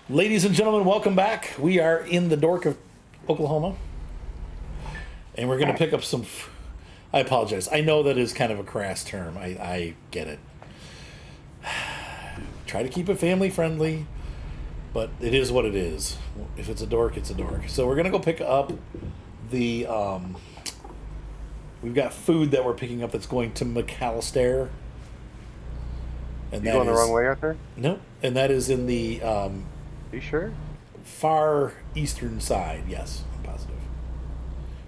Ladies and gentlemen, welcome back. We are in the dork of Oklahoma. And we're going to pick up some... I apologize. I know that is kind of a crass term. I get it. Try to keep it family friendly, but it is what it is. If it's a dork, it's a dork. So we're going to go pick up the... we've got food that we're picking up that's going to McAlester. And You going the wrong way, Arthur? No. And that is in the... You sure? far eastern side. Yes, I'm positive.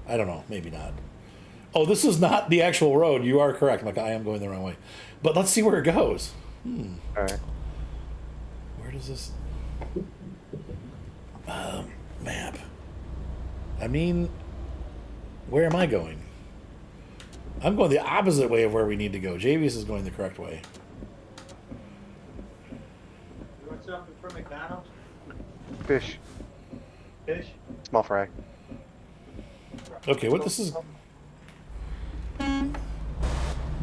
I don't know. Maybe not. Oh, this is not the actual road. You are correct. Like, I am going the wrong way. But let's see where it goes. All right. Where does this... map. I mean, where am I going? I'm going the opposite way of where we need to go. Javius is going the correct way. You want something from McDonald's? Fish. Fish? Small fry. Okay, what this is...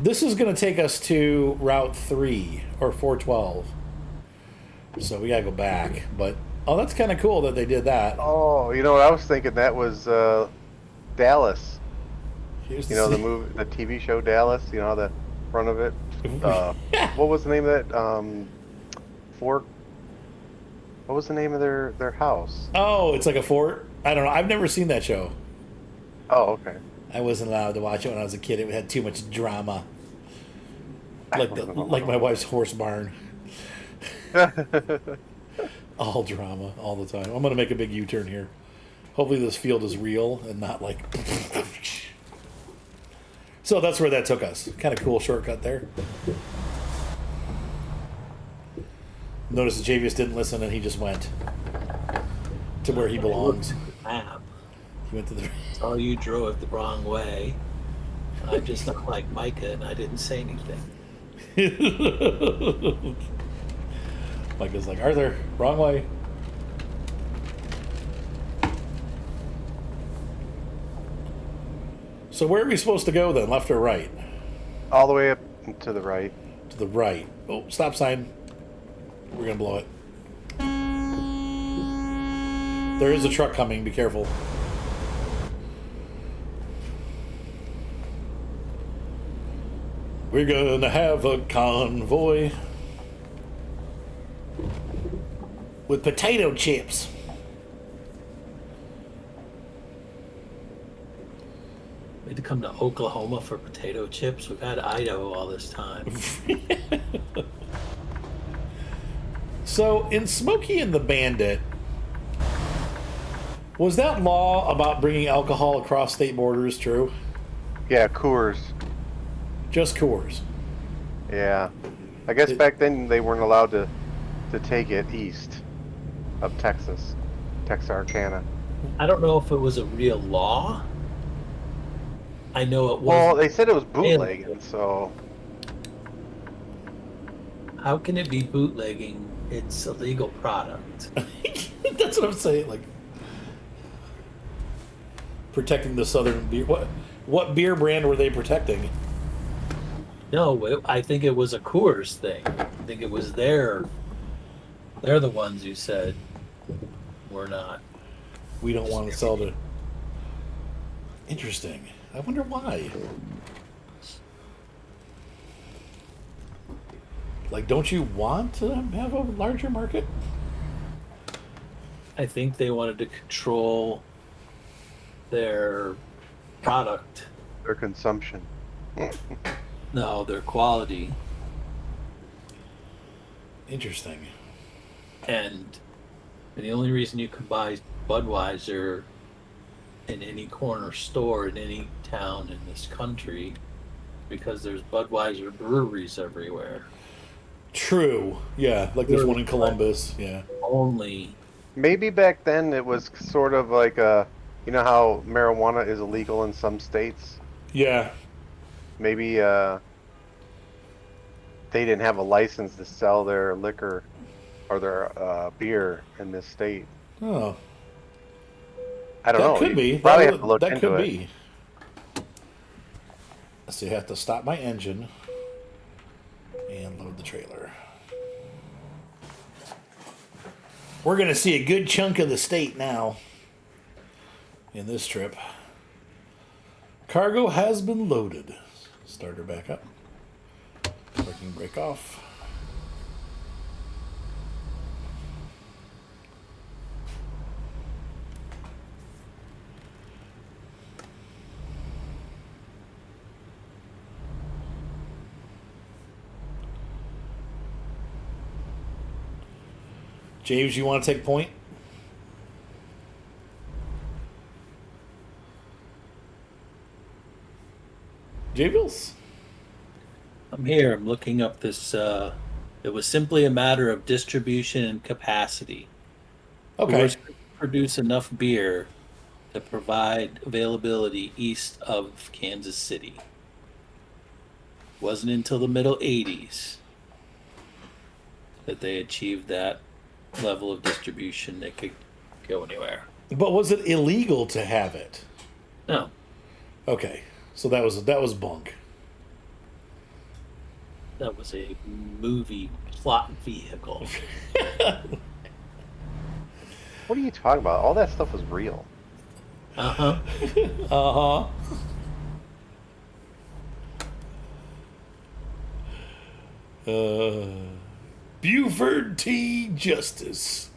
This is going to take us to Route 3, or 412. So we got to go back. But, oh, that's kind of cool that they did that. Oh, you know what I was thinking? That was Dallas. Here's You know the movie, the TV show Dallas. You know the front of it. What was the name of that? Fort. What was the name of their house? Oh, it's like a fort? I don't know. I've never seen that show. Oh, okay. I wasn't allowed to watch it when I was a kid. It had too much drama. Like my wife's horse barn. All drama, all the time. I'm going to make a big U-turn here. Hopefully this field is real and not like... So that's where that took us. Kind of cool shortcut there. Notice that Javius didn't listen and he just went to where he belongs. Map. He went to the... Oh, you drove the wrong way. I just looked like Micah and I didn't say anything. Micah's like, Arthur, wrong way. So where are we supposed to go then, left or right? All the way up to the right. To the right. Oh, stop sign. We're going to blow it. There is a truck coming. Be careful. We're going to have a convoy with potato chips. We had to come to Oklahoma for potato chips. We've had Idaho all this time. So, in Smokey and the Bandit, was that law about bringing alcohol across state borders true? Yeah, Coors. Just Coors. Yeah. I guess back then they weren't allowed to take it east of Texas. Texarkana. I don't know if it was a real law. I know it was. Well, they said it was bootlegging, so... How can it be bootlegging? It's a legal product. That's what I'm saying. Like, protecting the southern beer. What beer brand were they protecting? No, I think it was a Coors thing. I think it was they're the ones who said we're not. We don't want to sell to... Interesting. I wonder why. Like, don't you want to have a larger market? I think they wanted to control their product. Their consumption. No, their quality. Interesting. And the only reason you can buy Budweiser in any corner store in any town in this country because there's Budweiser breweries everywhere. True. Yeah, like there's one in Columbus. Yeah. Only. Maybe back then it was sort of like a... You know how marijuana is illegal in some states? Yeah. Maybe they didn't have a license to sell their liquor or their beer in this state. Oh. I don't know. That could be. You probably have to look that into could it. be. So you have to stop my engine and load the trailer. We're going to see a good chunk of the state now in this trip. Cargo has been loaded. Start her back up. Parking brake off. James, you want to take point? Jables? I'm here. I'm looking up this. It was simply a matter of distribution and capacity. Okay. Brewers could produce enough beer to provide availability east of Kansas City. Wasn't until the middle 80s that they achieved that level of distribution. They could go anywhere. But was it illegal to have it? No. Okay. So that was bunk. That was a movie plot vehicle. What are you talking about? All that stuff was real. Uh-huh. Uh-huh. Buford T. Justice.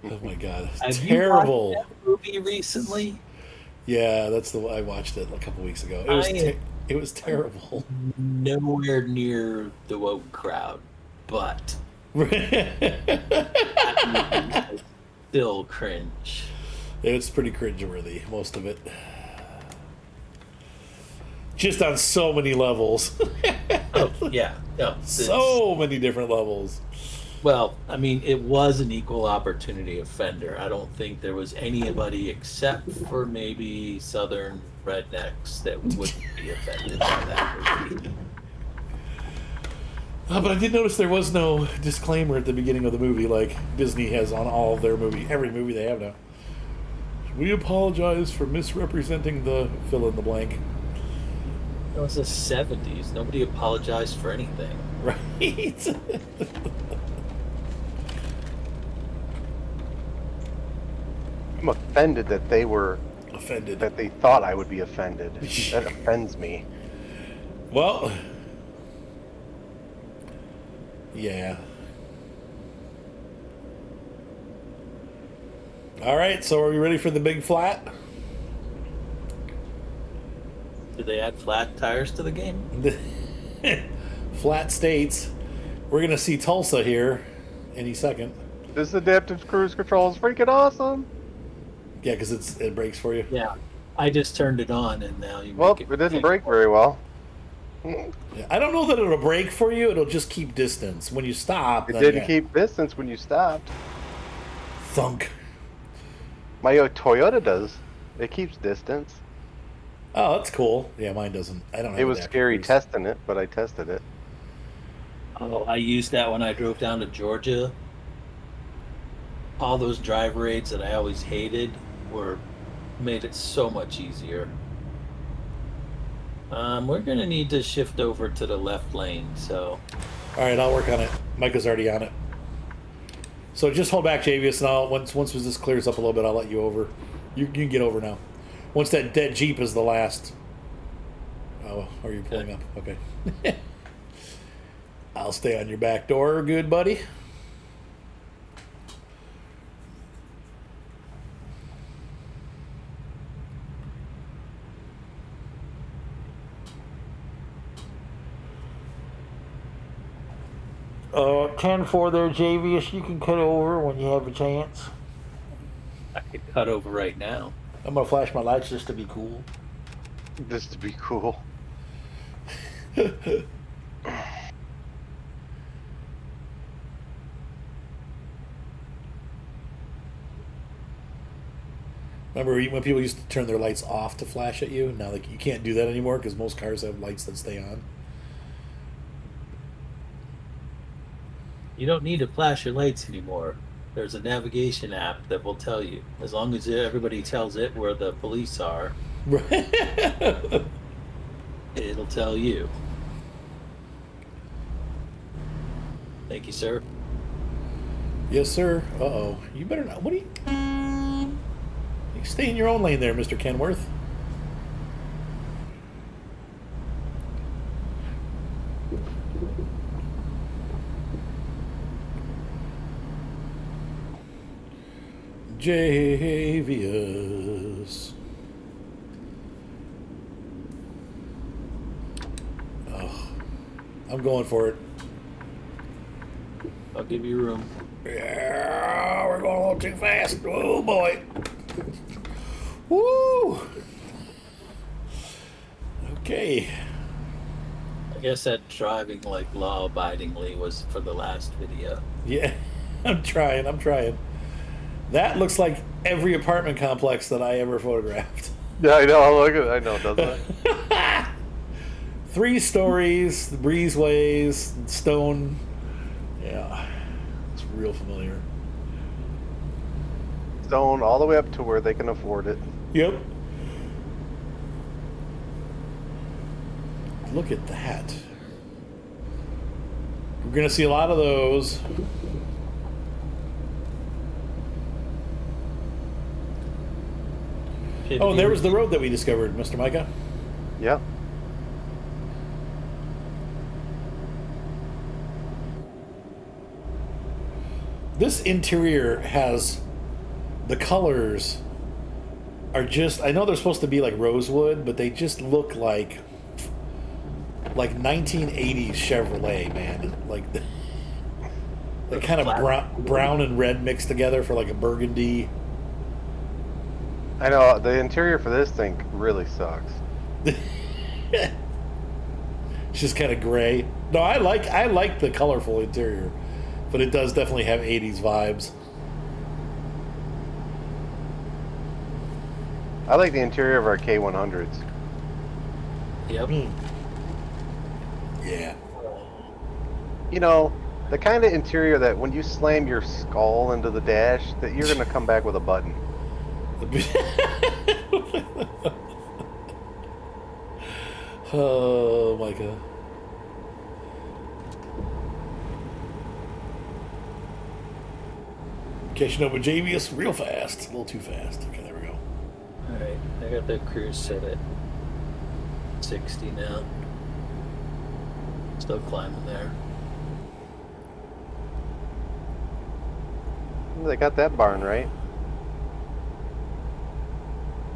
Oh my God. Have Terrible. you watched that movie recently? Yeah, that's the I watched it a couple weeks ago. It was terrible. Nowhere near the woke crowd, but still cringe. It's pretty cringeworthy, most of it. Just on so many levels. Oh yeah, no, So many different levels. well, I mean, it was an equal opportunity offender. I don't think there was anybody except for maybe Southern rednecks that wouldn't be offended by that movie. But I did notice there was no disclaimer at the beginning of the movie like Disney has on all of their every movie they have now. We apologize for misrepresenting the fill in the blank. It was the 70s. Nobody apologized for anything. Right? I'm offended that they were Offended. that they thought I would be offended. That offends me. Well, yeah. All right, so are we ready for the big flat? Did they add flat tires to the game? Flat states. We're going to see Tulsa here any second. This adaptive cruise control is freaking awesome. Yeah, because it breaks for you. Yeah. I just turned it on and now you Well, make it didn't break very well. Yeah, I don't know that it'll break for you. It'll just keep distance. When you stop, It then didn't yeah. keep distance when you stopped. Thunk. My Toyota does. It keeps distance. Oh, that's cool. Yeah, mine doesn't. I don't have It was adaptive scary cruise. testing it, but I tested it. Oh, I used that when I drove down to Georgia. All those driver aids that I always hated made it so much easier. We're gonna need to shift over to the left lane, so All right, I'll work on it. Micah's already on it. So just hold back, Javius, and once this clears up a little bit, I'll let you over. You can get over now. Once that dead Jeep is the last. Oh, are you pulling up? Okay. I'll stay on your back door, good buddy. Uh, 10-4 there, Javius. You can cut over when you have a chance. I could cut over right now. I'm gonna flash my lights just to be cool. Just to be cool. Remember when people used to turn their lights off to flash at you? Now, like, you can't do that anymore because most cars have lights that stay on. You don't need to flash your lights anymore. There's a navigation app that will tell you. As long as everybody tells it where the police are, it'll tell you. Thank you, sir. Yes, sir. Uh-oh. You better not. What are you... You stay in your own lane there, Mr. Kenworth. Javius. Oh, I'm going for it. I'll give you room. Yeah, we're going a little too fast. Oh boy. Woo. Okay. I guess that driving like law-abidingly was for the last video. Yeah, I'm trying. That looks like every apartment complex that I ever photographed. Yeah, I know. Look at, I know, doesn't it? 3 stories, the breezeways, stone. Yeah, it's real familiar. Stone all the way up to where they can afford it. Yep. Look at that. We're going to see a lot of those. Oh, there was the road that we discovered, Mr. Micah. Yeah. This interior has the colors are just, I know they're supposed to be like rosewood, but they just look like 1980s Chevrolet, man. Like the kind of brown and red mixed together for like a burgundy. I know the interior for this thing really sucks. It's just kind of gray. No, I like the colorful interior, but it does definitely have 80s vibes. I like the interior of our K100s. Yep. Yeah. You know, the kind of interior that when you slam your skull into the dash, that you're gonna come back with a button. Oh my god. Catching up with Javius real fast. A little too fast. Okay, there we go. Alright, I got the cruise set at 60 now. Still climbing there. They got that barn right.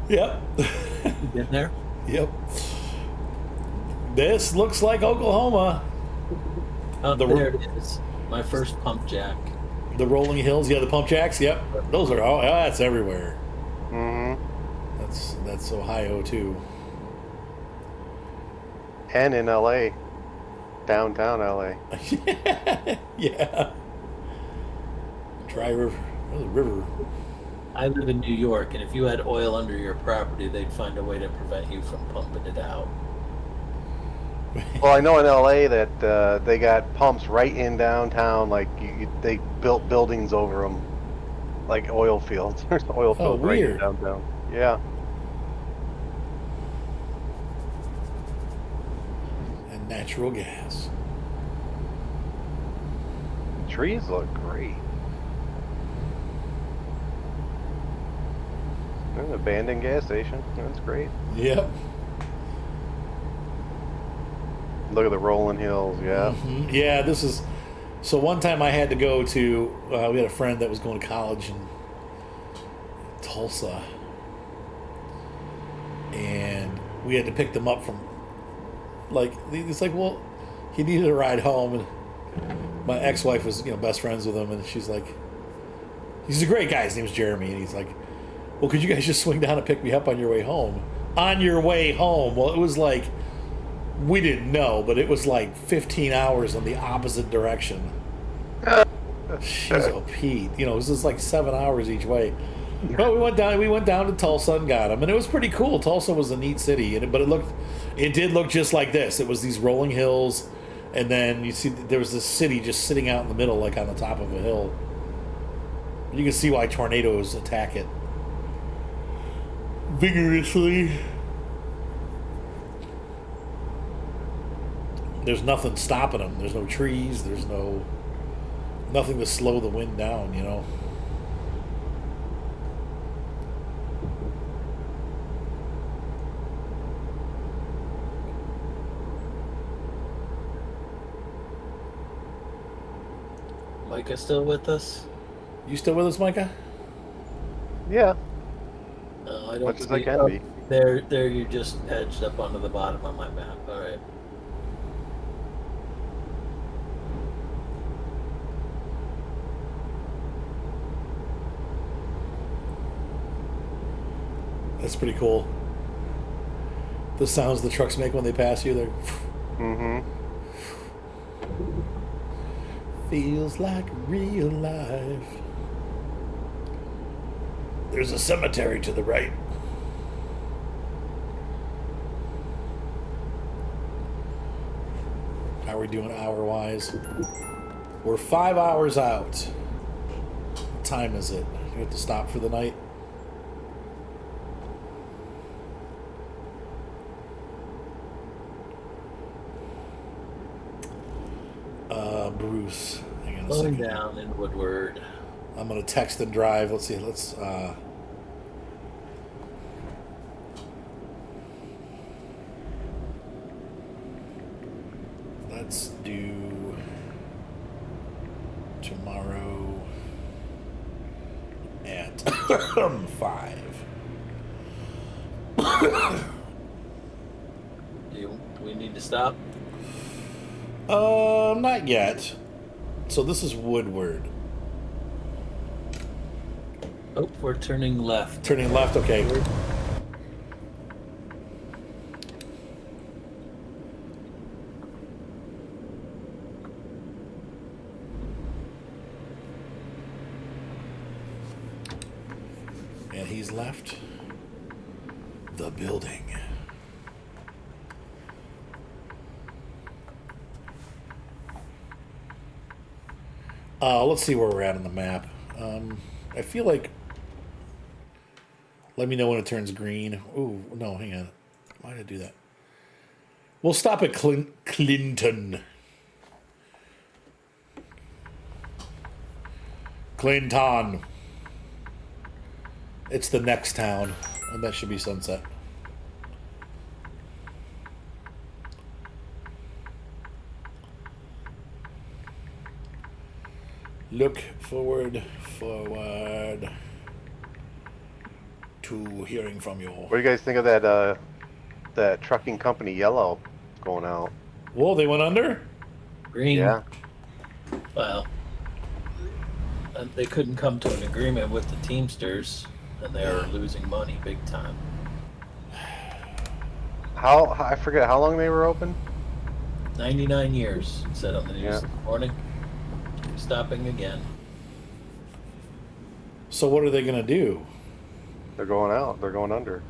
Yep. You been there? Yep. This looks like Oklahoma. Oh, there it is. My first pump jack. The rolling hills, yeah, the pump jacks, yep. Those are all, that's everywhere. Mm-hmm. That's Ohio too. And in LA. Downtown LA. Yeah. Dry river. Oh, the river. I live in New York, and if you had oil under your property, they'd find a way to prevent you from pumping it out. Well, I know in LA that they got pumps right in downtown. Like they built buildings over them, like oil fields. There's oil fields right in downtown. Yeah. And natural gas. The trees look great. An abandoned gas station. That's great. Yep. Look at the rolling hills. Yeah. Mm-hmm. Yeah, this is. So one time I had to go to. We had a friend that was going to college in Tulsa, and we had to pick them up from. Like it's like, well, he needed a ride home, and my ex-wife was best friends with him, and she's like, he's a great guy. His name's Jeremy, and he's like, well, could you guys just swing down and pick me up on your way home? On your way home. Well, it was like, we didn't know, but it was like 15 hours in the opposite direction. She's a Pete. It was just like 7 hours each way. But we went down to Tulsa and got him, and it was pretty cool. Tulsa was a neat city, but it did look just like this. It was these rolling hills, and then you see there was this city just sitting out in the middle, like on the top of a hill. You can see why tornadoes attack it vigorously. There's nothing stopping them. There's no trees. There's no Nothing to slow the wind down, you know. Micah still with us? You still with us, Micah? Yeah, No, I don't much as I see- can oh, be. There, you just edged up onto the bottom of my map. All right. That's pretty cool. The sounds the trucks make when they pass you, they're Mm-hmm. feels like real life. There's a cemetery to the right. How are we doing hour-wise? We're 5 hours out. What time is it? You have to stop for the night? Bruce. Hang on a Slowing second. down in Woodward. I'm gonna text and drive. Let's see. Let's do tomorrow at 5. Do we need to stop? Not yet. So this is Woodward. Oh, we're turning left. Turning left, okay. And he's left the building. Let's see where we're at on the map. I feel like... Let me know when it turns green. Ooh, no, hang on. Why did I do that? We'll stop at Clinton. Clinton. It's the next town, and that should be Sunset. Look forward to hearing from you. What do you guys think of that trucking company Yellow going out? Whoa, they went under? Green. Yeah. Well, they couldn't come to an agreement with the Teamsters, and they were losing money big time. I forget how long they were open. 99 years, it said on the news Yeah. this morning. Stopping again. So what are they going to do? They're going out. They're going under.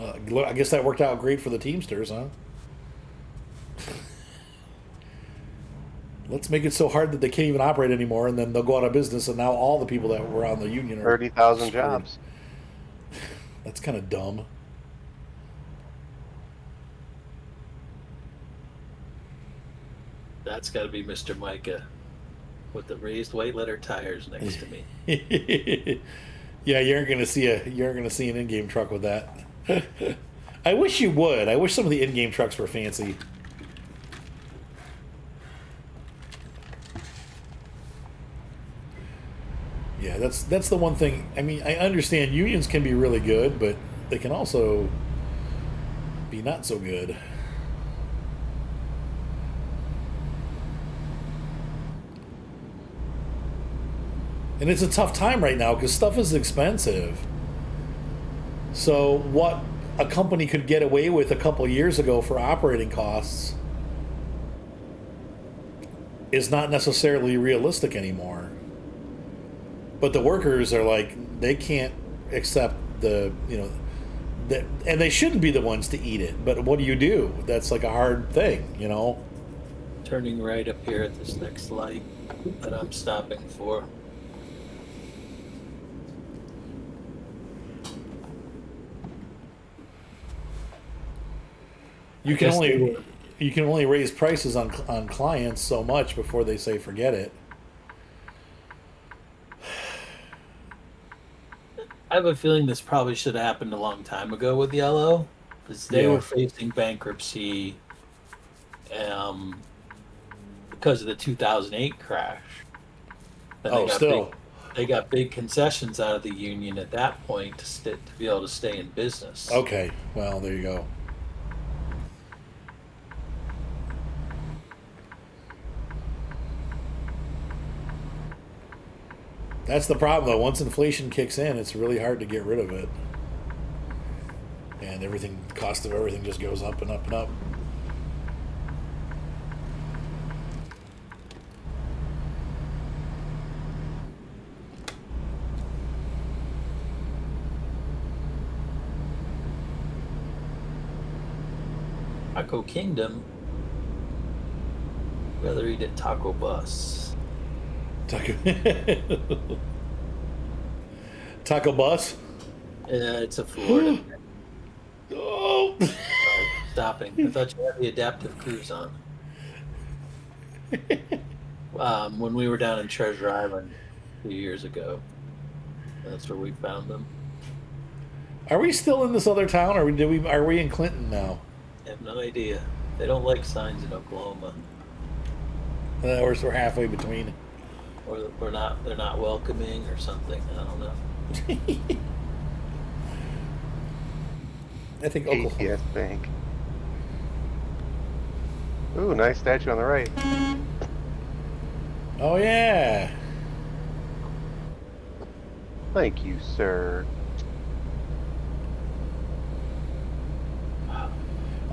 I guess that worked out great for the Teamsters, huh? Let's make it so hard that they can't even operate anymore, and then they'll go out of business, and now all the people that were on the union are 30,000 screwed. jobs. That's kind of dumb. That's got to be Mr. Micah with the raised white letter tires next to me. Yeah, you aren't gonna see an in-game truck with that. I wish you would. I wish some of the in-game trucks were fancy. Yeah, that's the one thing. I mean, I understand unions can be really good, but they can also be not so good. And it's a tough time right now because stuff is expensive. So what a company could get away with a couple years ago for operating costs is not necessarily realistic anymore. But the workers are like, they can't accept and they shouldn't be the ones to eat it. But what do? That's like a hard thing, you know? Turning right up here at this next light that I'm stopping for. You can only you can only raise prices on clients so much before they say forget it. I have a feeling this probably should have happened a long time ago with Yellow, because they were facing bankruptcy because of the 2008 crash. And they got big concessions out of the union at that point to be able to stay in business. Okay, well, there you go. That's the problem, though. Once inflation kicks in, it's really hard to get rid of it. And cost of everything just goes up and up and up. Taco Kingdom. Rather eat at Taco Bus. Taco Bus? It's a Florida. Oh! Stopping. I thought you had the adaptive cruise on. When we were down in Treasure Island a few years ago, that's where we found them. Are we still in this other town, or are we in Clinton now? I have no idea. They don't like signs in Oklahoma. We're halfway between. Or they're not welcoming or something. I don't know. I think Oklahoma. Yes, Bank. Ooh, nice statue on the right. Oh, yeah. Thank you, sir.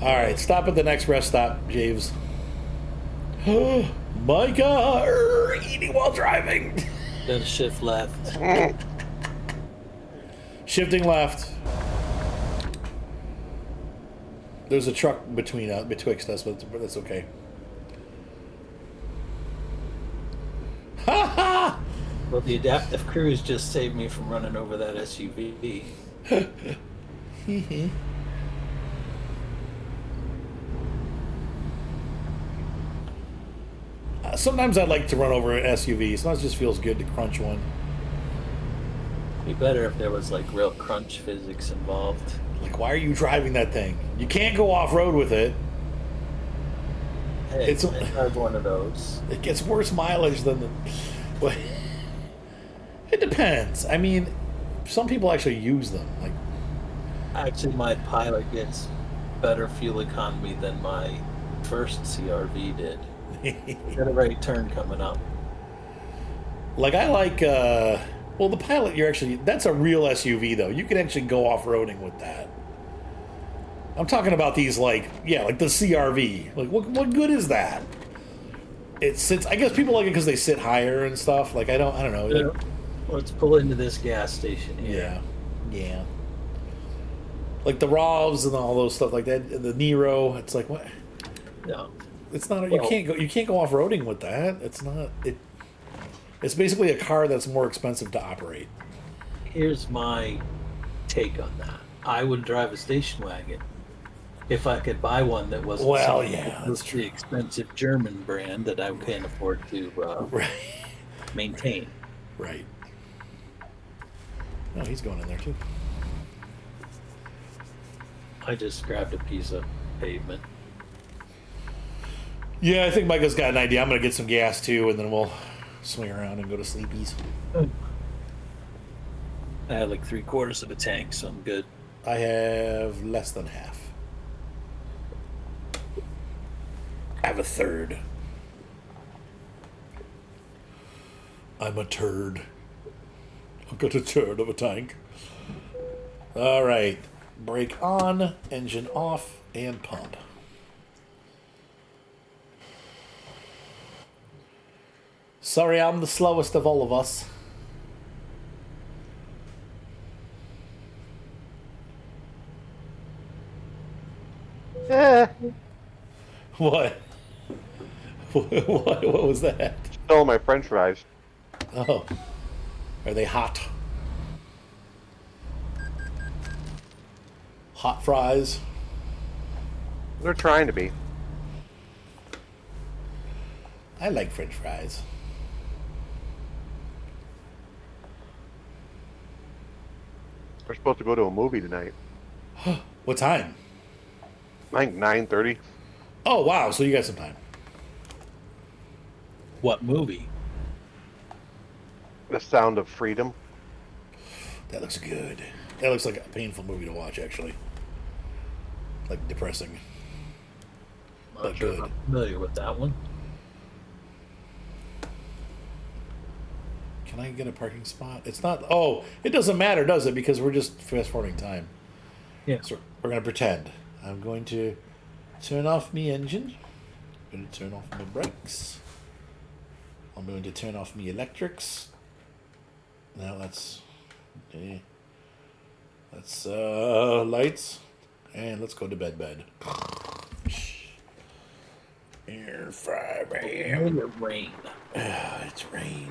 All right, stop at the next rest stop, Javes. Micah, eating while driving. Then shift left. Shifting left. There's a truck betwixt us, but that's okay. Ha ha! Well, the adaptive cruise just saved me from running over that SUV. Sometimes I'd like to run over an SUV. Sometimes it just feels good to crunch one. Be better if there was like real crunch physics involved. Like, why are you driving that thing? You can't go off-road with it. Hey, it's one of those. It gets worse mileage than the... Well, it depends. I mean, some people actually use them. Like, actually, my Pilot gets better fuel economy than my first CRV did. Got a right turn coming up. Like, I like... well, the Pilot, that's a real SUV, though. You can actually go off-roading with that. I'm talking about these, like the CRV. Like, what good is that? It sits... I guess people like it because they sit higher and stuff. Like, I don't know. Yeah. Let's pull into this gas station here. Yeah. Like the RAVs and all those stuff like that. The Nero. It's like, what? No. It's not... You can't go off-roading with that. It's not... It's basically a car that's more expensive to operate. Here's my take on that. I would drive a station wagon if I could buy one that wasn't that's true. The expensive German brand that I can't afford to maintain. Right. No, he's going in there too. I just grabbed a piece of pavement. Yeah, I think Michael's got an idea. I'm going to get some gas too, and then we'll swing around and go to Sleepy's. I had like 3/4 of a tank, so I'm good. I have less than half. I have a third. I'm a turd. I've got a turd of a tank. All right. Brake on, engine off, and pump. Sorry, I'm the slowest of all of us. What? What was that? Stole my French fries. Oh. Are they hot? Hot fries? They're trying to be. I like French fries. We're supposed to go to a movie tonight. What time? I think 9:30. Oh, wow. So you got some time. What movie? The Sound of Freedom. That looks good. That looks like a painful movie to watch, actually. Like depressing. I'm But not sure if good. I'm familiar with that one. Can I get a parking spot? It's not. Oh, it doesn't matter, does it? Because we're just fast forwarding time. Yeah. So we're going to pretend. I'm going to turn off my engine. I'm going to turn off my brakes. I'm going to turn off my electrics. Now that's lights. And let's go to bed. Air 5 a.m. It rain. It's rain.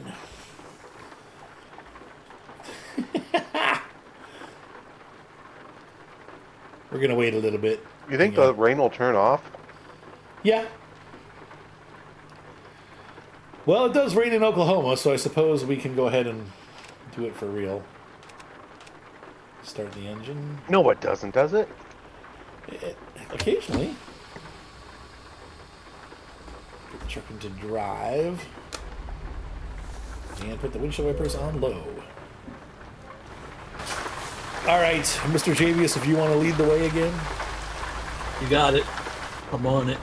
We're gonna wait a little bit. You think the rain will turn off? Yeah. Well, it does rain in Oklahoma, so I suppose we can go ahead and do it for real. Start the engine. No, it doesn't, does it? Occasionally. Put the truck into drive. And put the windshield wipers on low. All right, Mr. Javius, if you want to lead the way again. You got it. I'm on it.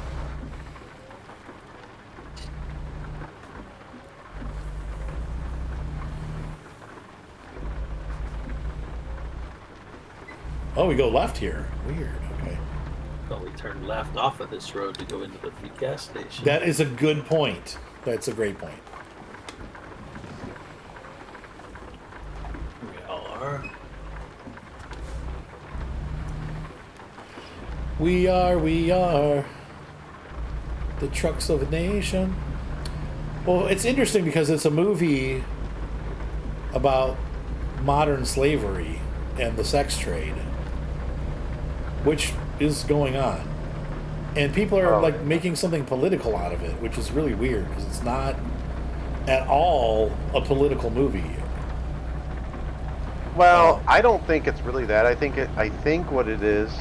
Oh, we go left here. Weird. Okay. Well, we turned left off of this road to go into the gas station. That is a good point. That's a great point. We are. We are the trucks of a nation. Well, it's interesting because it's a movie about modern slavery and the sex trade, which is going on. And people are like making something political out of it, which is really weird because it's not at all a political movie. Well, I don't think it's really that. I think what it is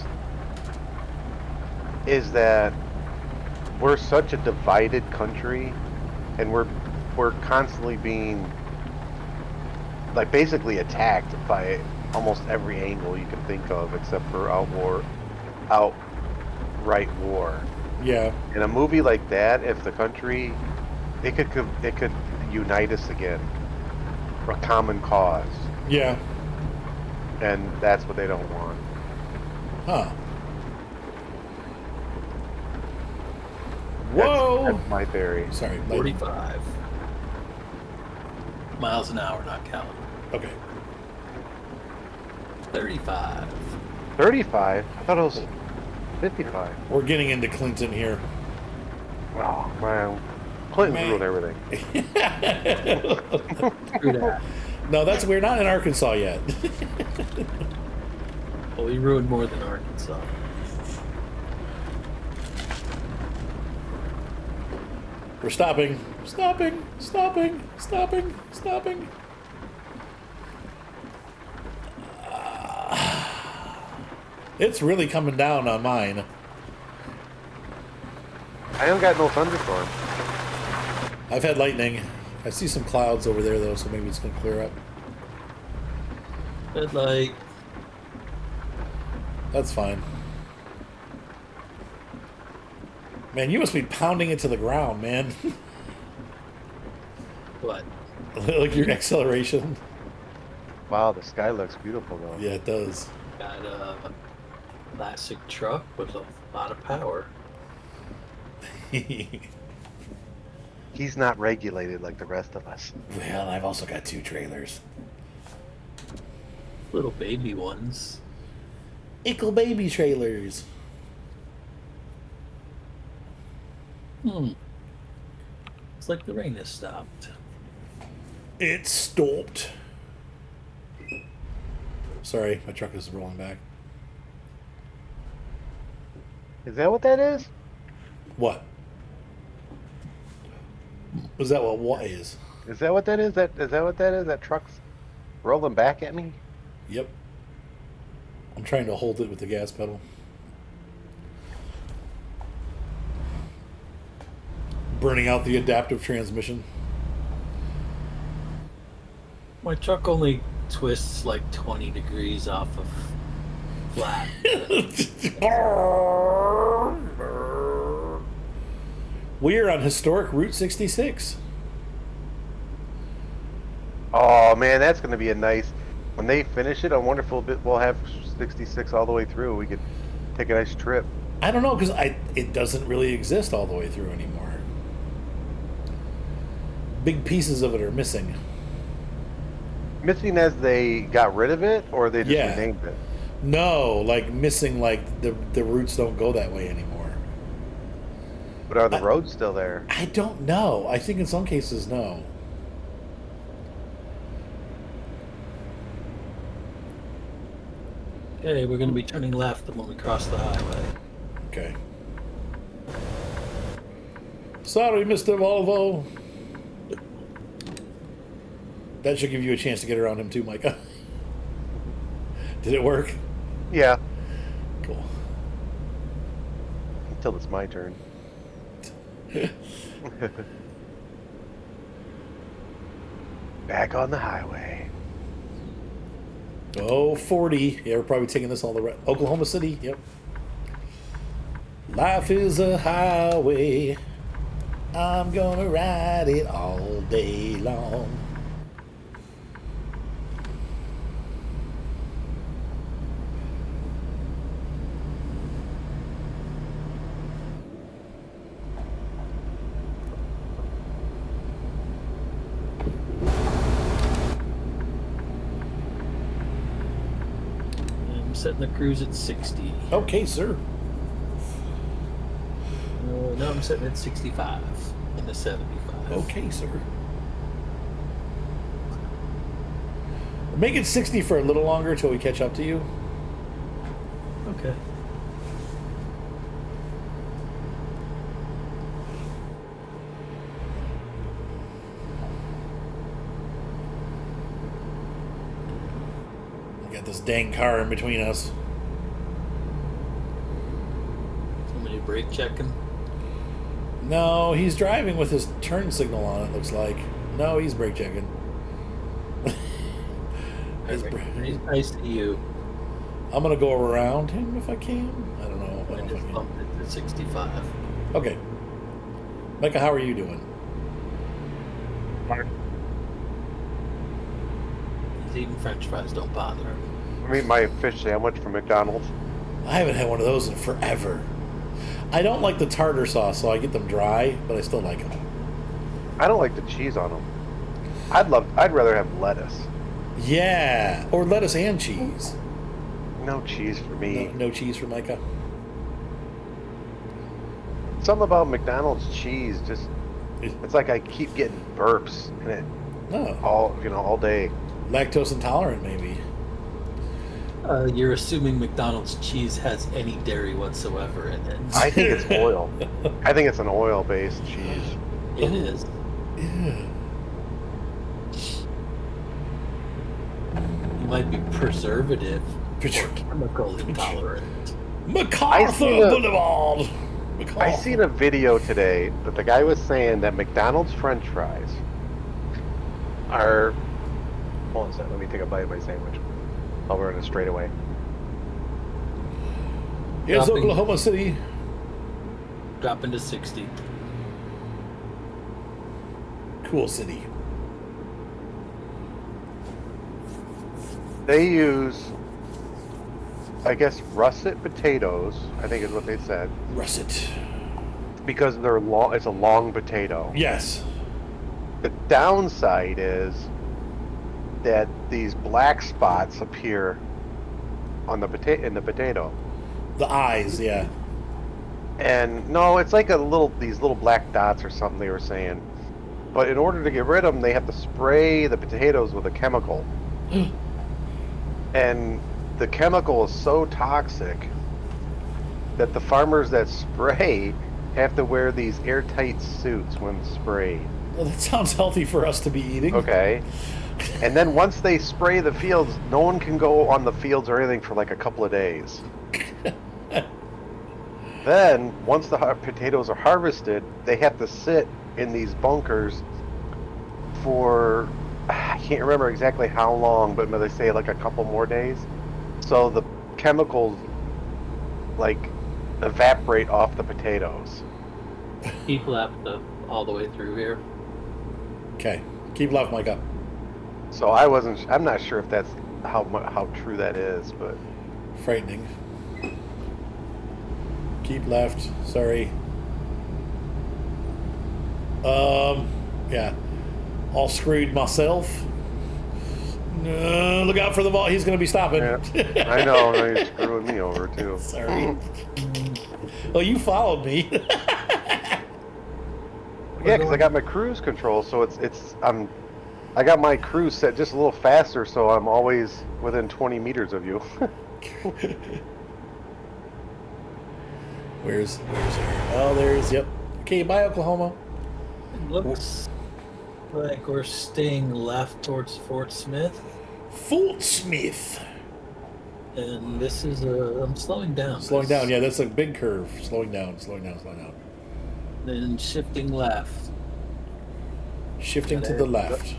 that we're such a divided country, and we're constantly being like basically attacked by almost every angle you can think of, except for outright war. Yeah. In a movie like that, if the country, it could unite us again for a common cause, Yeah. and that's what they don't want. Huh. Whoa! That's my theory. Sorry. 45 miles an hour, not counting. Okay. 35. 35? I thought it was 55. We're getting into Clinton here. Oh, man. Clinton's Man. ruined everything. Screw that. No, we're not in Arkansas yet. Well, we ruined more than Arkansas. We're stopping. Stopping. It's really coming down on mine. I haven't got no thunderstorm. I've had lightning. I see some clouds over there, though, so maybe it's going to clear up. But like, That's fine. Man, you must be pounding it to the ground, man. what? Like your acceleration. Wow, the sky looks beautiful, though. Yeah, it does. Got a classic truck with a lot of power. He's not regulated like the rest of us. Well, I've also got 2 trailers. Little baby ones. Ickle baby trailers. It's like the rain has stopped. It stopped. Sorry, my truck is rolling back. Is that what that is? What? Was that what is? Is that what that is? Is that what that is? That truck's rolling back at me? Yep. I'm trying to hold it with the gas pedal. Burning out the adaptive transmission. My truck only twists like 20 degrees off of flat. We're on historic Route 66. Oh man, that's going to be a nice. When they finish it, I wonder if we'll have 66 all the way through. We could take a nice trip. I don't know, because it doesn't really exist all the way through anymore. Big pieces of it are missing. Missing as they got rid of it, or they just Yeah. renamed it? No, like missing, like the routes don't go that way anymore. But are the roads still there? I don't know. I think in some cases, no. Okay, we're going to be turning left when we cross the highway. Okay. Sorry, Mr. Volvo. That should give you a chance to get around him too, Micah. Did it work? Yeah, Cool. until it's my turn. Back on the highway. Oh, 40. Yeah, we're probably taking this all the way. Oklahoma City, yep. Life is a highway. I'm gonna ride it all day long. I'm setting the cruise at 60. Okay, sir. No, I'm setting at 65 in the 75. Okay, sir. Make it 60 for a little longer till we catch up to you. Okay. We got this dang car in between us. Somebody brake checking. No, he's driving with his turn signal on, it looks like. No, he's brake checking. His bra- I see you. I'm going to go around him if I can. I don't know. I just bumped it to 65. Okay. Micah, how are you doing? He's eating french fries, don't bother him. I mean, my fish sandwich from McDonald's. I haven't had one of those in forever. I don't like the tartar sauce, so I get them dry, but I still like them. I don't like the cheese on them. I'd rather have lettuce. Yeah, or lettuce and cheese. No cheese for me. No cheese for Micah. Something about McDonald's cheese just it's like I keep getting burps in it No, all day. lactose intolerant maybe. You're assuming McDonald's cheese has any dairy whatsoever in it. I think it's oil. I think it's an oil-based cheese. It is. Yeah. You might be preservative or chemical intolerant. MacArthur Boulevard. MacArthur. I seen a video today that the guy was saying that McDonald's French fries are. Hold on a second. Let me take a bite of my sandwich. Oh, we're in a straightaway. Here's Dropping. Oklahoma City. Dropping to 60. Cool city. They use, I guess, russet potatoes. I think is what they said Russet. because they're long. It's a long potato. Yes. The downside is that these black spots appear on the potato. The eyes, yeah. And no, it's like these little black dots or something they were saying. But in order to get rid of them, they have to spray the potatoes with a chemical. And the chemical is so toxic that the farmers that spray have to wear these airtight suits when sprayed. Well, that sounds healthy for us to be eating. Okay. And then once they spray the fields, no one can go on the fields or anything for like a couple of days. Then, once the potatoes are harvested, they have to sit in these bunkers for, I can't remember exactly how long, but they say like a couple more days. So the chemicals like evaporate off the potatoes. Keep left all the way through here. Okay. Keep left, Micah. So I'm not sure if that's how true that is, but Frightening. Keep left. Sorry. Yeah. All screwed myself. Look out for the vault. He's going to be stopping. yeah, I know. Now you're screwing me over too. Sorry. Well, you followed me. Yeah, because I got my cruise control, so I got my cruise set just a little faster, so I'm always within 20 meters of you. Where's her? Oh, there's, yep. Okay, bye, Oklahoma. It looks like we're staying left towards Fort Smith. Fort Smith. And this is I'm slowing down. Slowing down, yeah, that's a big curve. Slowing down, slowing down, slowing down. Then shifting left. Shifting to the left.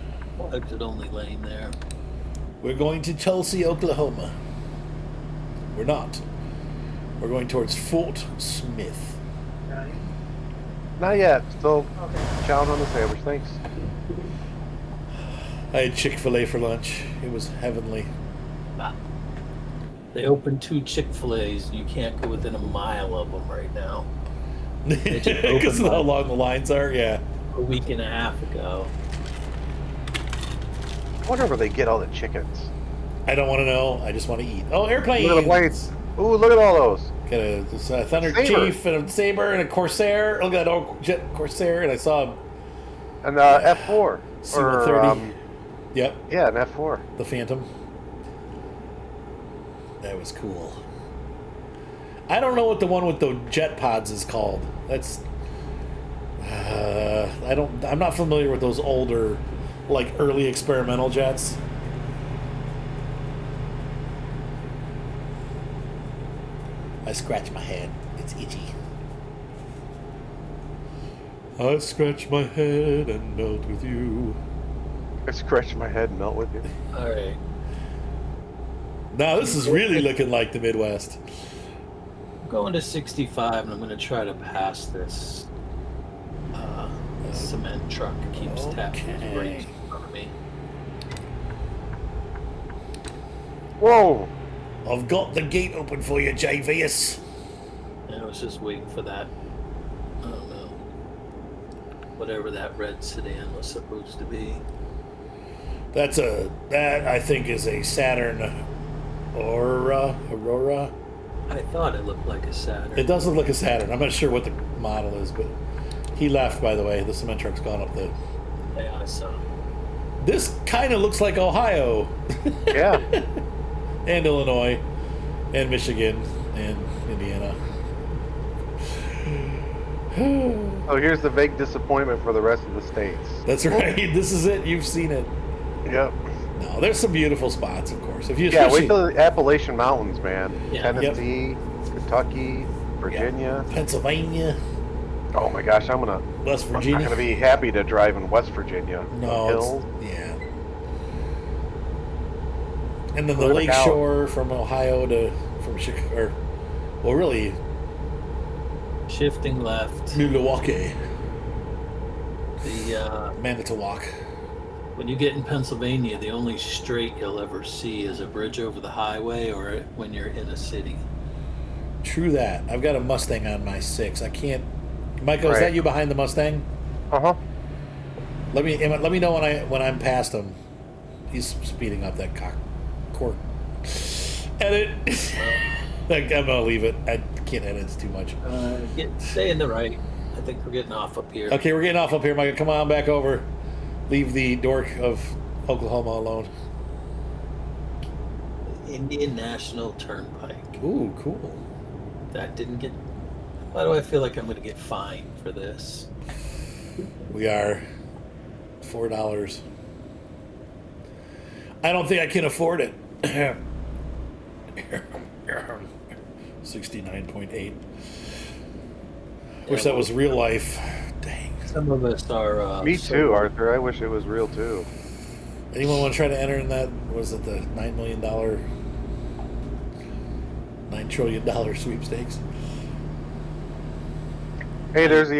Exit only lane there. We're going to Tulsa, Oklahoma. We're not. We're going towards Fort Smith. Not yet. Still chowing on the sandwich. Thanks. I had Chick-fil-A for lunch. It was heavenly. They opened 2 Chick-fil-A's and you can't go within a mile of them right now. They just Because of opened how long the lines are, yeah. a week and a half ago. I wonder where they get all the chickens. I don't want to know. I just want to eat. Oh, airplanes! Look at the planes. Ooh, look at all those. Got a Thunder Saber. Chief and a Saber and a Corsair. Look at that old jet Corsair, and I saw And F4. C-130. Yep, Yeah, an F4. the Phantom. That was cool. I don't know what the one with the jet pods is called. That's I'm not familiar with those older, like early experimental jets. I scratch my head. It's itchy. I scratch my head and melt with you. I scratch my head and melt with you. Alright. Now this is really looking like the Midwest. I'm going to 65 and I'm going to try to pass this cement truck keeps tapping his brakes in front of me. Whoa! I've got the gate open for you, JVS. And I was just waiting for that, I don't know, whatever that red sedan was supposed to be. That I think is a Saturn Aurora. I thought it looked like a Saturn. It does look like a Saturn. I'm not sure what the model is, but he left, by the way. The cement truck's gone up the... Yeah, I saw. This kind of looks like Ohio. Yeah. And Illinois. And Michigan. And Indiana. So here's the vague disappointment for the rest of the states. That's right. This is it. You've seen it. Yep. No, there's some beautiful spots, of course. If you Yeah, especially- wait till the Appalachian Mountains, man. Yeah. Tennessee, Kentucky, Virginia. Pennsylvania, Oh my gosh, West I'm not Virginia. gonna be happy to drive in West Virginia. No, Hills. yeah. And then the Look lake out. shore from Ohio from Chicago, or, well, really, Shifting left. Milwaukee, The Manitowoc. when you get in Pennsylvania, the only straight you'll ever see is a bridge over the highway or when you're in a city. True that. I've got a Mustang on my 6. I can't. Michael, is Right. that you behind the Mustang? Uh-huh. Let me know when I'm past him. He's speeding up that cork. Edit. I'm gonna leave it. I can't edit. It's too much. Stay in the right. I think we're getting off up here. Okay, we're getting off up here, Michael. Come on back over. Leave the dork of Oklahoma alone. Indian National Turnpike. Ooh, cool. That didn't get. Why do I feel like I'm going to get fined for this? We are. $4. I don't think I can afford it. 69.8. Wish that was real life. Dang. Some of us are. Me too, Arthur. I wish it was real too. Anyone want to try to enter in that? Was it the $9 million, $9 trillion sweepstakes? Hey, there's the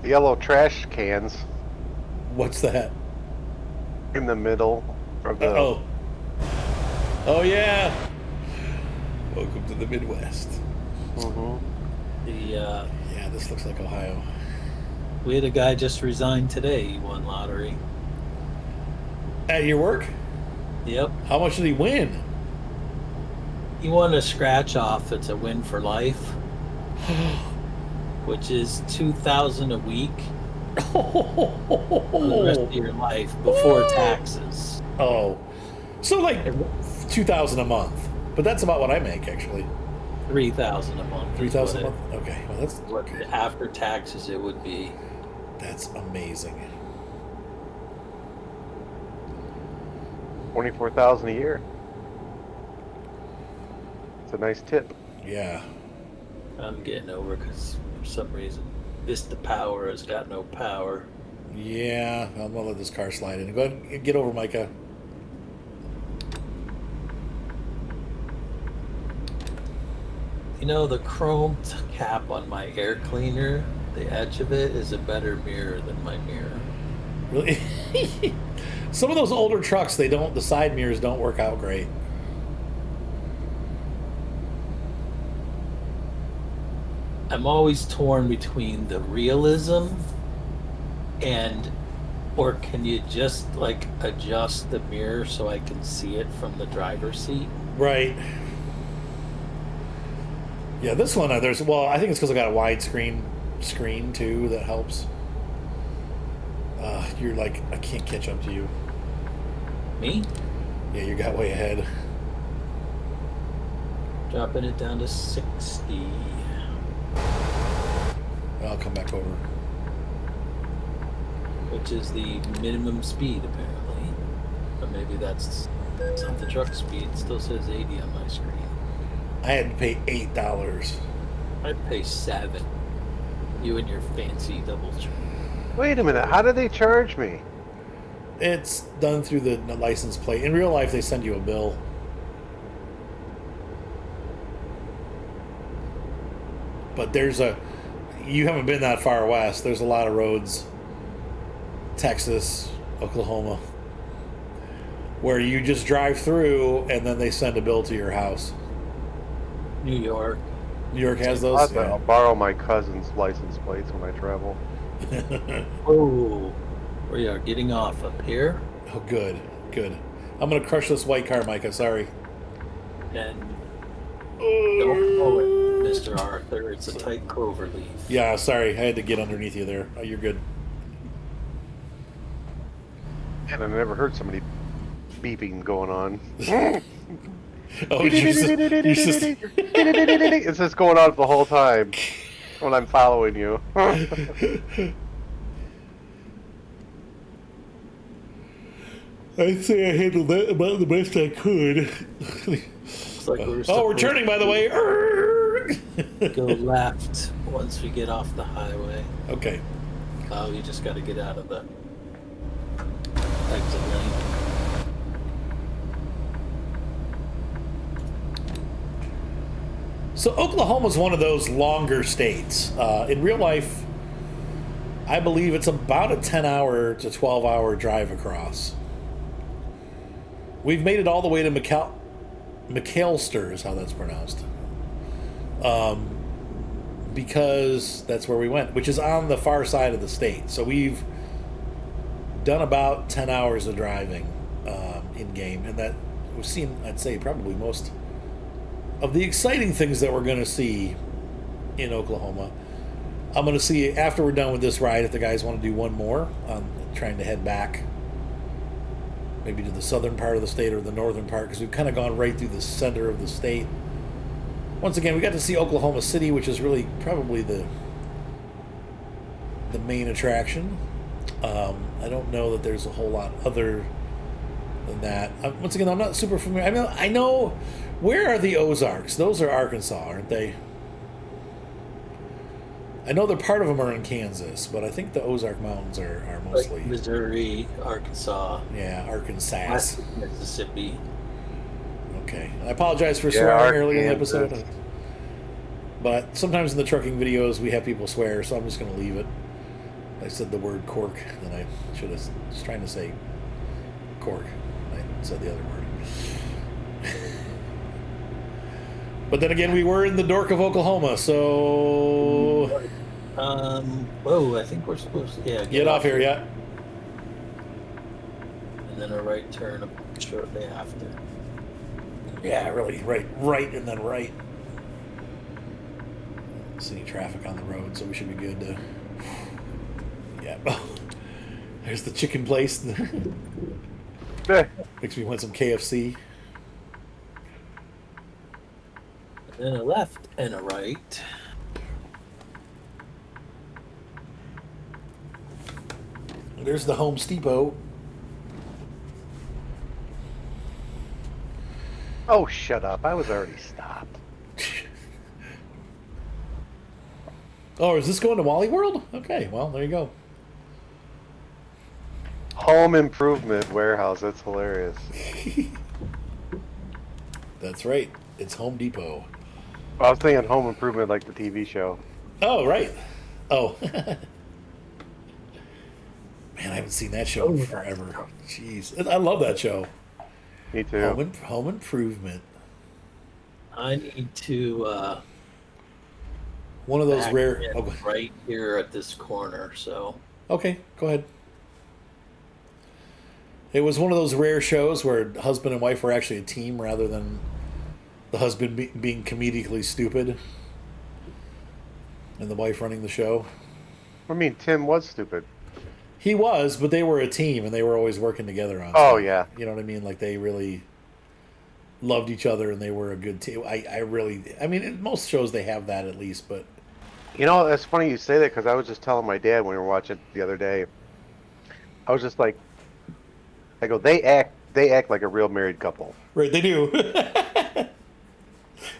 yellow trash cans What's that? in the middle of the. Oh yeah. Welcome to the Midwest. Mhm. Yeah, this looks like Ohio. We had a guy just resigned today. He won lottery. At your work? Yep. How much did he win? He won a scratch off. It's a win for life, which is $2,000 a week for the rest of your life before taxes. Oh, so like $2,000 a month, but that's about what I make actually. $3,000 a month. $3,000 a month. Okay, well that's What after taxes it would be. That's amazing. 24,000 a year. It's a nice tip. Yeah. I'm getting over because for some reason Vista Power has got no power. Yeah, I'm gonna let this car slide in. Go ahead and get over, Micah. You know, the chrome cap on my air cleaner, the edge of it is a better mirror than my mirror. Really? Some of those older trucks, the side mirrors don't work out great. I'm always torn between the realism or can you just like adjust the mirror so I can see it from the driver's seat? Right. Yeah, this one, I think it's because I got a widescreen screen too that helps. You're like, I can't catch up to you. Me? Yeah, you got way ahead. Dropping it down to 60. I'll come back over. Which is the minimum speed, apparently. Or maybe that's not the truck speed. It still says 80 on my screen. I had to pay $8. I'd pay 7. You and your fancy double check. Wait a minute. How did they charge me? It's done through the license plate. In real life, they send you a bill. But you haven't been that far west. There's a lot of roads, Texas, Oklahoma, where you just drive through and then they send a bill to your house. New York. New York has those? I'll borrow my cousin's license plates when I travel. Oh, we are getting off up here. Oh, good. I'm going to crush this white car, Micah. Sorry. And don't pull it, Mr. Arthur. It's a tight clover leaf. Yeah, sorry. I had to get underneath you there. Oh, you're good. And I never heard somebody beeping going on. Oh, It's just going on the whole time when I'm following you. I'd say I handled that about the best I could. Like we're turning, by the way. Go left once we get off the highway. Okay. Oh, you just got to get out of the exit lane. So Oklahoma's one of those longer states. In real life, I believe it's about a 10-hour to 12-hour drive across. We've made it all the way to McAlester is how that's pronounced. Because that's where we went, which is on the far side of the state. So we've done about 10 hours of driving in game, and that we've seen, I'd say, probably most of the exciting things that we're going to see in Oklahoma. I'm going to see after we're done with this ride if the guys want to do one more. I'm trying to head back maybe to the southern part of the state or the northern part, because we've kind of gone right through the center of the state. Once again, we got to see Oklahoma City, which is really probably the main attraction. I don't know that there's a whole lot other than that. Once again, I'm not super familiar. I mean, I know where are the Ozarks? Those are Arkansas, aren't they? I know they're part of them are in Kansas, but I think the Ozark Mountains are mostly Like Missouri, Arkansas, yeah, Arkansas. West Mississippi. Okay, I apologize for Yeah, swearing earlier in the Arkansas. episode, but sometimes in the trucking videos we have people swear, so I'm just going to leave it. I said the word cork, and I should have just trying to say cork. I said the other word. But then again, we were in the dork of Oklahoma, so Whoa, I think we're supposed to get off here, yeah. And then a right turn shortly after. Yeah, really, right, and then right. Don't see any traffic on the road, so we should be good to. Yeah. There's the chicken place. Makes me want some KFC. And then a left and a right. There's the Home Depot. Oh, shut up. I was already stopped. Oh, is this going to Wally World? Okay, well, there you go. Home Improvement Warehouse. That's hilarious. That's right. It's Home Depot. I was thinking Home Improvement like the TV show. Oh, right. Oh. Man, I haven't seen that show in forever. Jeez. I love that show. Me too. Home Improvement. I need to One of those back rare. in Oh, right here at this corner. So okay, go ahead. It was one of those rare shows where husband and wife were actually a team rather than the husband being comedically stupid and the wife running the show. I mean, Tim was stupid. He was, but they were a team and they were always working together on Oh, stuff. yeah. You know what I mean? Like they really loved each other and they were a good team. I mean, in most shows they have that at least, but You know, it's funny you say that because I was just telling my dad when we were watching it the other day. I was just like, I go, they act like a real married couple. right, they do.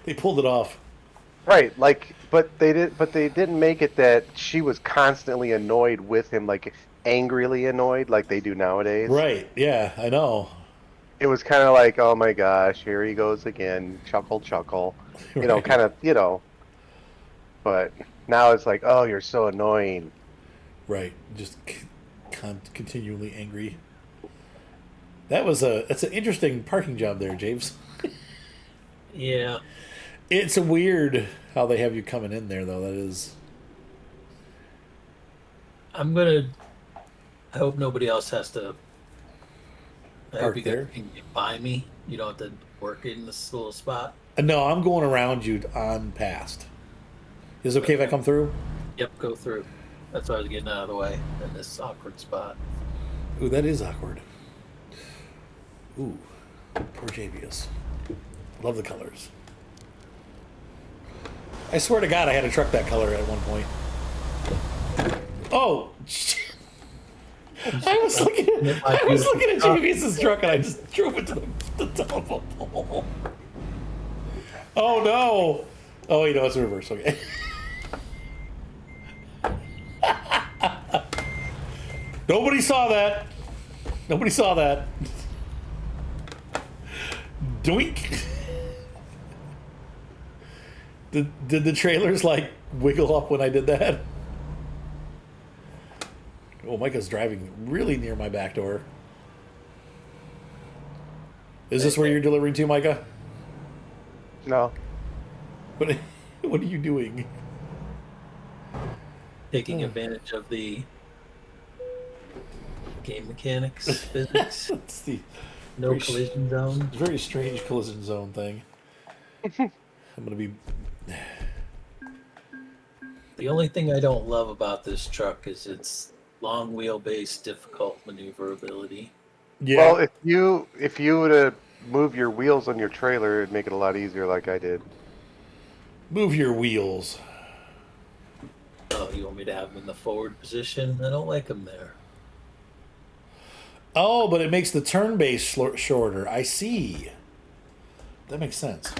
They pulled it off. Right, like, but they didn't make it that she was constantly annoyed with him, like angrily annoyed, like they do nowadays. Right, yeah, I know. It was kind of like, oh my gosh, here he goes again, chuckle, chuckle, you know, Right. kind of, you know. But now it's like, oh, you're so annoying. Right, just continually angry. That's an interesting parking job there, James. yeah, It's weird how they have you coming in there, though. That is. I hope nobody else has to. I Park hope you there? guys can get by me. You don't have to work in this little spot. No, I'm going around you on past. Is it okay if I come through? Yep, go through. That's why I was getting out of the way in this awkward spot. Ooh, that is awkward. Ooh, poor Javius. Love the colors. I swear to God, I had a truck that color at one point. Oh, shit. I was looking at Javius's truck and I just drove it to the telephone pole. Oh no! Oh, you know it's reverse. Okay. Nobody saw that. Nobody saw that. Doink. Did the trailers like wiggle up when I did that? Oh, Micah's driving really near my back door. Is this where you're delivering to, Micah? No. What are you doing? Taking advantage of the game mechanics, physics, It's the no very collision zone. very strange collision zone thing. I'm gonna be. The only thing I don't love about this truck is its long wheelbase, difficult maneuverability. Yeah. Well, if you were to move your wheels on your trailer, it'd make it a lot easier, like I did. Move your wheels. Oh, you want me to have them in the forward position? I don't like them there. Oh, but it makes the turn base shorter. I see. That makes sense.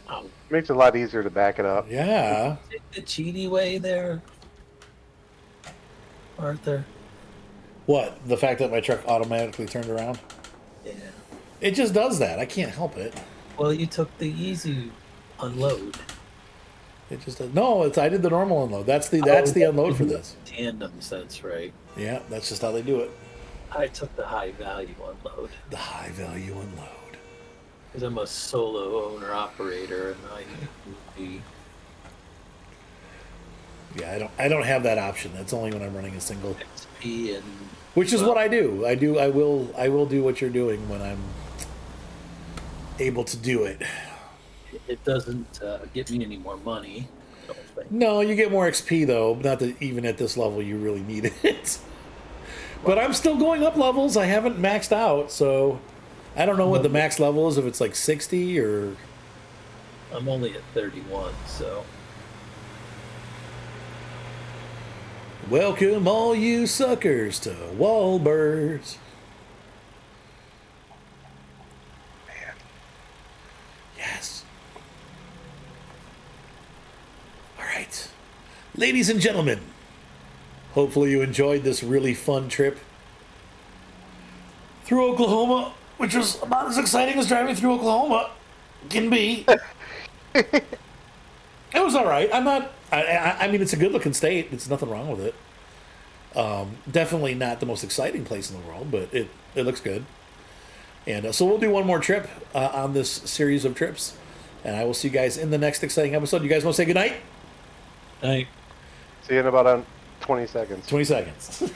Oh, Makes it a lot easier to back it up. Yeah. take the cheaty way there, Arthur. What? The fact that my truck automatically turned around? Yeah. It just does that. I can't help it. Well, you took the easy unload. It just does. No, I did the normal unload. That's the unload for this. Tandems, that's right. Yeah, that's just how they do it. I took the high value unload The high value unload. because I'm a solo owner operator, and I would be. Yeah, I don't have that option. That's only when I'm running a single. XP and Which is what I do. I will do what you're doing when I'm able to do it. it doesn't get me any more money. I don't think. No, you get more XP though. Not that even at this level you really need it. But I'm still going up levels. I haven't maxed out, so I don't know what the max level is. If it's like 60 or I'm only at 31, so welcome all you suckers to Wallbirds. Man. Yes. All right, ladies and gentlemen. Hopefully you enjoyed this really fun trip through Oklahoma, which was about as exciting as driving through Oklahoma can be. It was all right. I mean, it's a good-looking state. There's nothing wrong with it. Definitely not the most exciting place in the world, but it looks good. And so we'll do one more trip on this series of trips, and I will see you guys in the next exciting episode. You guys want to say goodnight? I See you in about 20 seconds. 20 seconds.